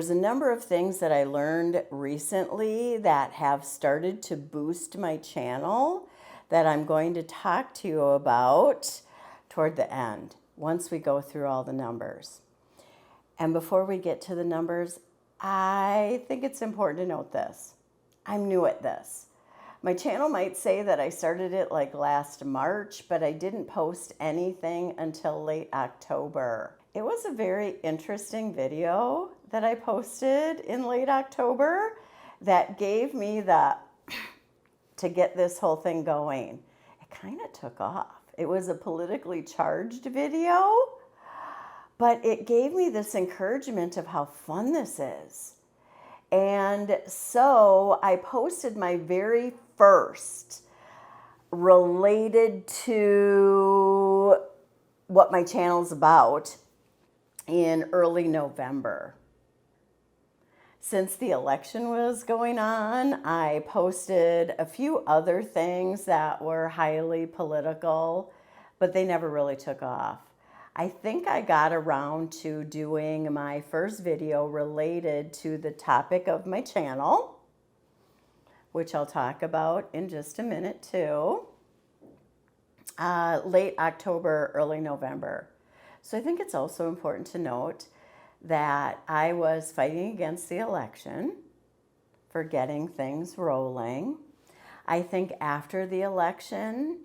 There's a number of things that I learned recently that have started to boost my channel that I'm going to talk to you about toward the end, once we go through all the numbers. And before we get to the numbers, I think it's important to note this. I'm new at this. My channel might say that I started it like last March, but I didn't post anything until late October. It was a very interesting video that I posted in late October that gave me to get this whole thing going. It kind of took off. It was a politically charged video, but it gave me this encouragement of how fun this is. And so I posted my very first related to what my channel's about in early November. Since the election was going on, I posted a few other things that were highly political, but they never really took off. I think I got around to doing my first video related to the topic of my channel, which I'll talk about in just a minute too, late October, early November. So I think it's also important to note that I was fighting against the election for getting things rolling. I think after the election,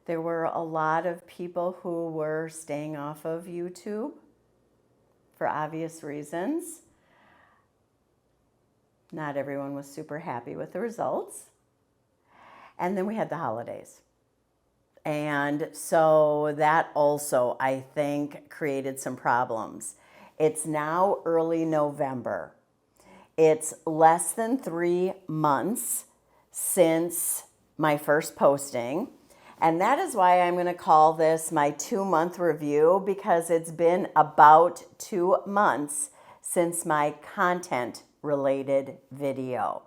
there were a lot of people who were staying off of YouTube for obvious reasons. Not everyone was super happy with the results. And then we had the holidays. And so that also, I think, created some problems. It's now early November. It's less than 3 months since my first posting. And that is why I'm going to call this my 2-month review, because it's been about 2 months since my content related video.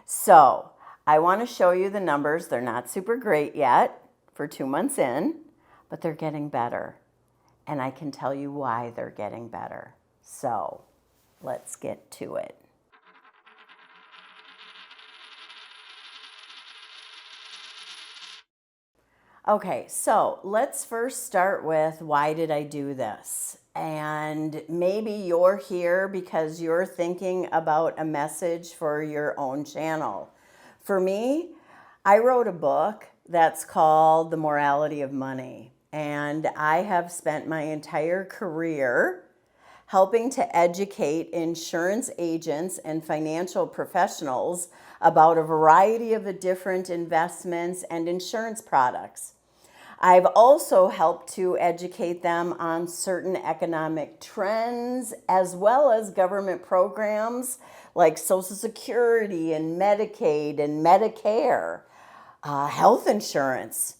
So I want to show you the numbers. They're not super great yet for 2 months in, but they're getting better. And I can tell you why they're getting better. So let's get to it. Okay, so let's first start with why did I do this? And maybe you're here because you're thinking about a message for your own channel. For me, I wrote a book that's called The Morality of Money. And I have spent my entire career helping to educate insurance agents and financial professionals about a variety of different investments and insurance products. I've also helped to educate them on certain economic trends, as well as government programs like Social Security and Medicaid and Medicare, health insurance,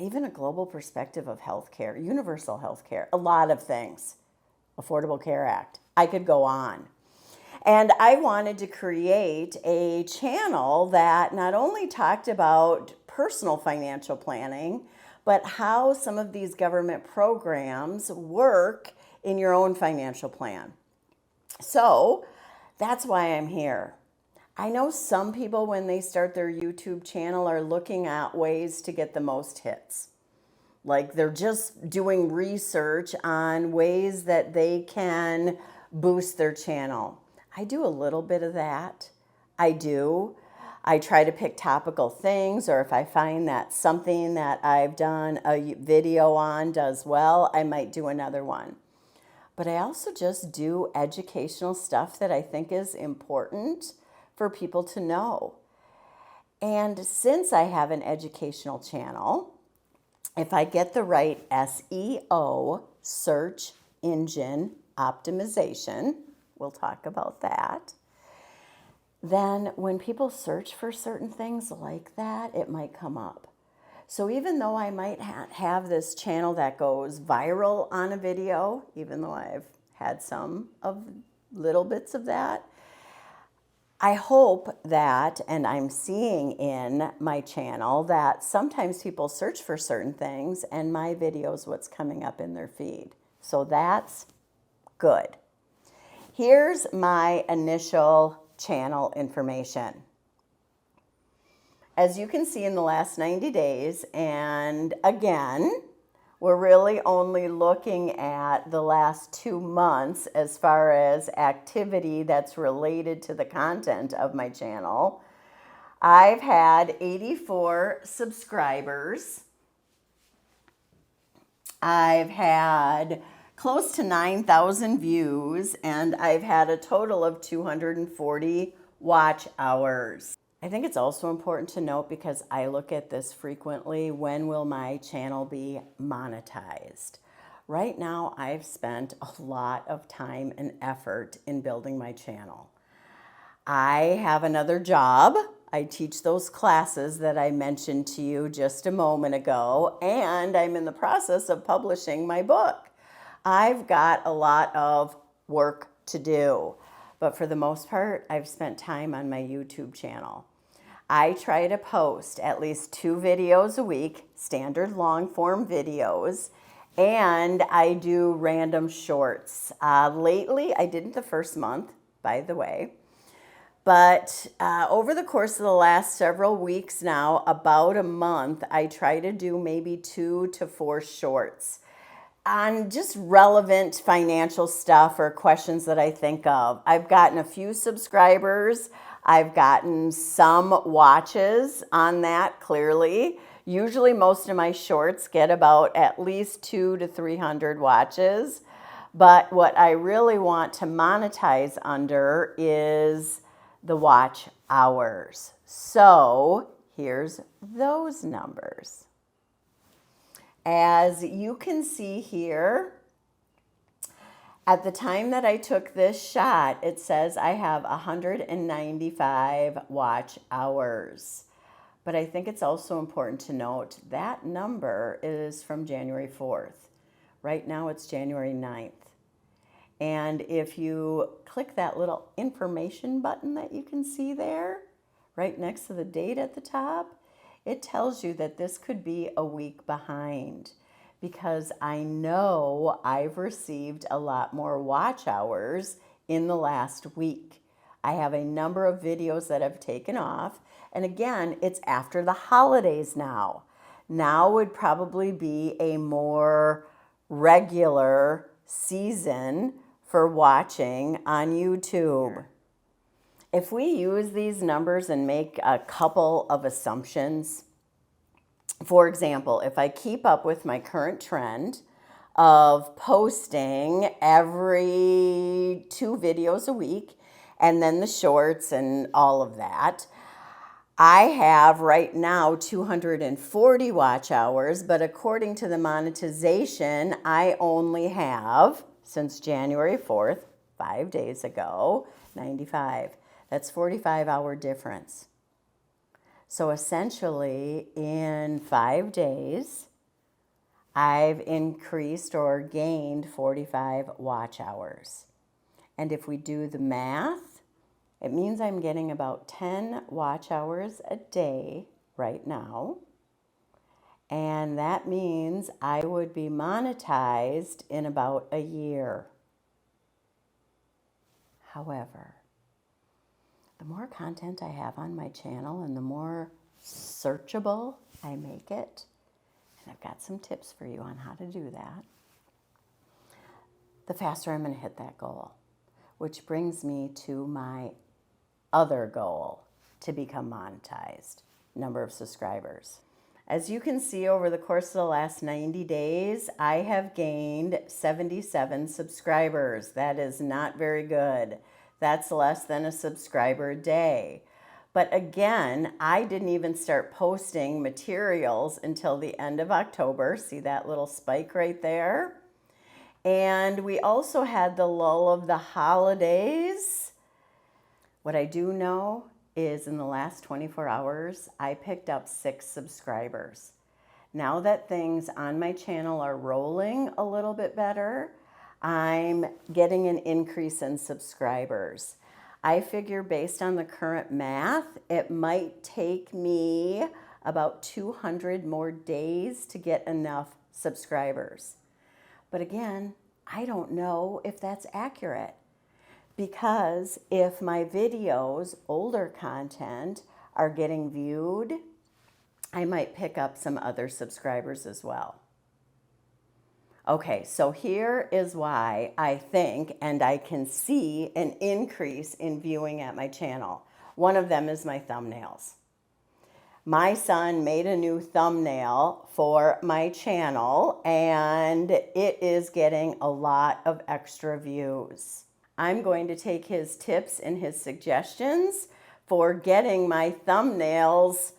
even a global perspective of healthcare, universal healthcare, a lot of things, Affordable Care Act. I could go on. And I wanted to create a channel that not only talked about personal financial planning, but how some of these government programs work in your own financial plan. So that's why I'm here. I know some people, when they start their YouTube channel, are looking at ways to get the most hits. Like they're just doing research on ways that they can boost their channel. I do a little bit of that. I try to pick topical things, or if I find that something that I've done a video on does well, I might do another one. But I also just do educational stuff that I think is important for people to know. And since I have an educational channel, if I get the right SEO, search engine optimization, we'll talk about that, then when people search for certain things like that, it might come up. So even though I might have this channel that goes viral on a video, even though I've had some of little bits of that, I hope that, and I'm seeing in my channel, that sometimes people search for certain things and my video is what's coming up in their feed. So that's good. Here's my initial channel information. As you can see in the last 90 days, and again, we're really only looking at the last 2 months as far as activity that's related to the content of my channel. I've had 84 subscribers. I've had close to 9,000 views, and I've had a total of 240 watch hours. I think it's also important to note, because I look at this frequently, when will my channel be monetized? Right now, I've spent a lot of time and effort in building my channel. I have another job. I teach those classes that I mentioned to you just a moment ago, and I'm in the process of publishing my book. I've got a lot of work to do, but for the most part, I've spent time on my YouTube channel. I try to post at least 2 videos a week, standard long form videos, and I do random shorts. Lately, I didn't the first month, by the way, but over the course of the last several weeks now, about a month, I try to do maybe 2 to 4 shorts on just relevant financial stuff or questions that I think of. I've gotten a few subscribers. I've gotten some watches on that, clearly. Usually most of my shorts get about at least 200 to 300 watches. But what I really want to monetize under is the watch hours. So here's those numbers. As you can see here, at the time that I took this shot, it says I have 195 watch hours. But I think it's also important to note that number is from January 4th. Right now it's January 9th. And if you click that little information button that you can see there, right next to the date at the top, it tells you that this could be a week behind, because I know I've received a lot more watch hours in the last week. I have a number of videos that have taken off, and again, it's after the holidays now. Now would probably be a more regular season for watching on YouTube. If we use these numbers and make a couple of assumptions, for example, if I keep up with my current trend of posting every 2 videos a week, and then the shorts and all of that, I have right now 240 watch hours, but according to the monetization, I only have, since January 4th, 5 days ago, 95. That's 45-hour difference. So essentially, in 5 days, I've increased or gained 45 watch hours. And if we do the math, it means I'm getting about 10 watch hours a day right now. And that means I would be monetized in about a year. However, the more content I have on my channel and the more searchable I make it, and I've got some tips for you on how to do that, the faster I'm going to hit that goal, which brings me to my other goal, to become monetized, number of subscribers. As you can see, over the course of the last 90 days, I have gained 77 subscribers. That is not very good. That's less than a subscriber a day. But again, I didn't even start posting materials until the end of October. See that little spike right there? And we also had the lull of the holidays. What I do know is in the last 24 hours, I picked up 6 subscribers. Now that things on my channel are rolling a little bit better, I'm getting an increase in subscribers. I figure based on the current math, it might take me about 200 more days to get enough subscribers. But again, I don't know if that's accurate, Because if my videos, older content, are getting viewed, I might pick up some other subscribers as well. Okay, so here is why I think and I can see an increase in viewing at my channel. One of them is my thumbnails. My son made a new thumbnail for my channel and it is getting a lot of extra views. I'm going to take his tips and his suggestions for getting my thumbnails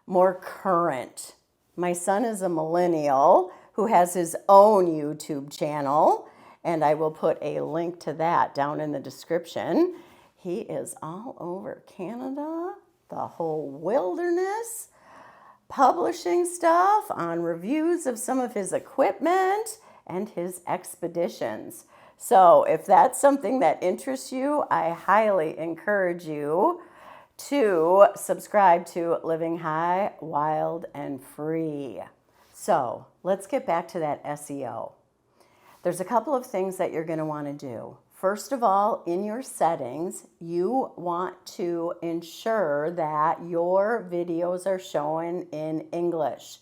more current. My son is a millennial who has his own YouTube channel, and I will put a link to that down in the description. He is all over Canada, the whole wilderness, publishing stuff on reviews of some of his equipment and his expeditions. So if that's something that interests you, I highly encourage you to subscribe to Living High, Wild, and Free. So let's get back to that SEO. There's a couple of things that you're going to want to do. First of all, in your settings, you want to ensure that your videos are shown in English.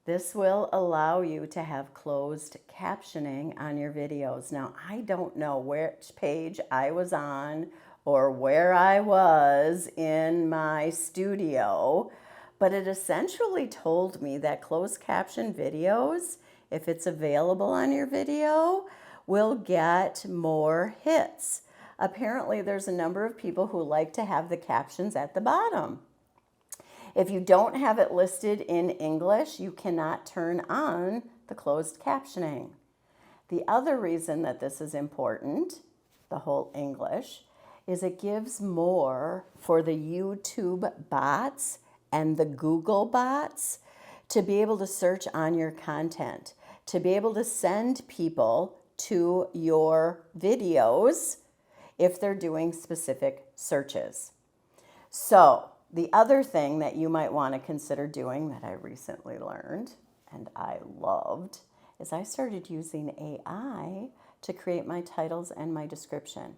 This will allow you to have closed captioning on your videos. Now, I don't know which page I was on or where I was in my studio, but it essentially told me that closed caption videos, if it's available on your video, will get more hits. Apparently, there's a number of people who like to have the captions at the bottom. If you don't have it listed in English, you cannot turn on the closed captioning. The other reason that this is important, the whole English, is it gives more for the YouTube bots and the Google bots to be able to search on your content, to be able to send people to your videos if they're doing specific searches. So, the other thing that you might want to consider doing that I recently learned and I loved is I started using AI to create my titles and my description.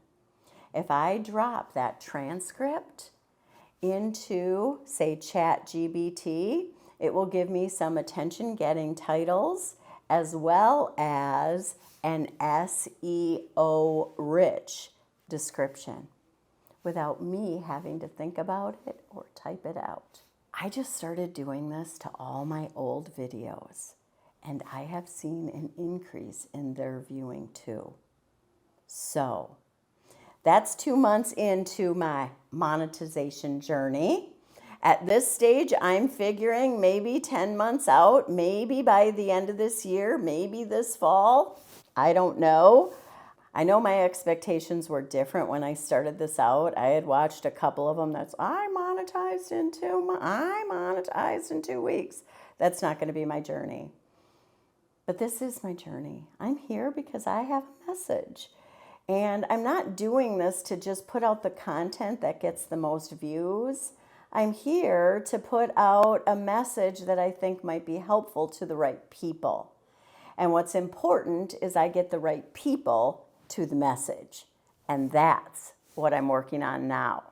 If I drop that transcript into, say, ChatGPT, it will give me some attention-getting titles as well as an SEO-rich description, without me having to think about it or type it out. I just started doing this to all my old videos, and I have seen an increase in their viewing too. So that's 2 months into my monetization journey. At this stage, I'm figuring maybe 10 months out, maybe by the end of this year, maybe this fall. I don't know. I know my expectations were different when I started this out. I had watched a couple of them that's, I monetized in 2 weeks. That's not going to be my journey. But this is my journey. I'm here because I have a message. And I'm not doing this to just put out the content that gets the most views. I'm here to put out a message that I think might be helpful to the right people. And what's important is I get the right people to the message. And that's what I'm working on now.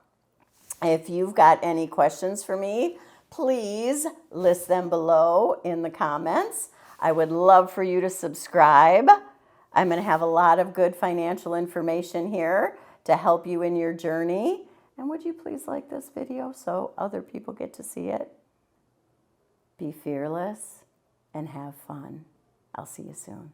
If you've got any questions for me, please list them below in the comments. I would love for you to subscribe. I'm going to have a lot of good financial information here to help you in your journey. And would you please like this video so other people get to see it? Be fearless and have fun. I'll see you soon.